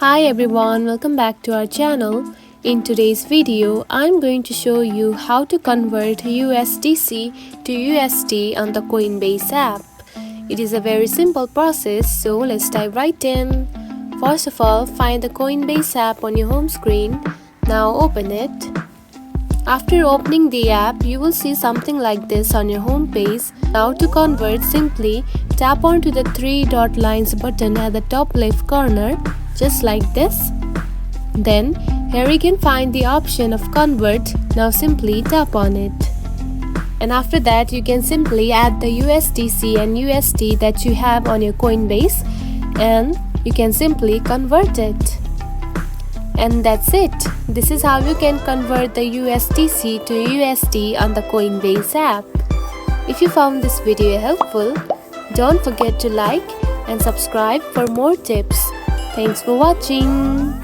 Hi everyone, welcome back to our channel. In today's video, I'm going to show you how to convert USDC to USD on the Coinbase app. It is a very simple process, so let's dive right in. First of all, find the Coinbase app on your home screen. Now open it. After opening the app, you will see something like this on your home page. Now to convert, simply tap onto the three dot lines button at the top left corner, just like this. Then here you can find the option of convert. Now simply tap on it. And after that, you can simply add the USDC and USD that you have on your Coinbase, and you can simply convert it. And that's it. This is how you can convert the USDC to USD on the Coinbase app. If you found this video helpful, don't forget to like and subscribe for more tips. Thanks for watching.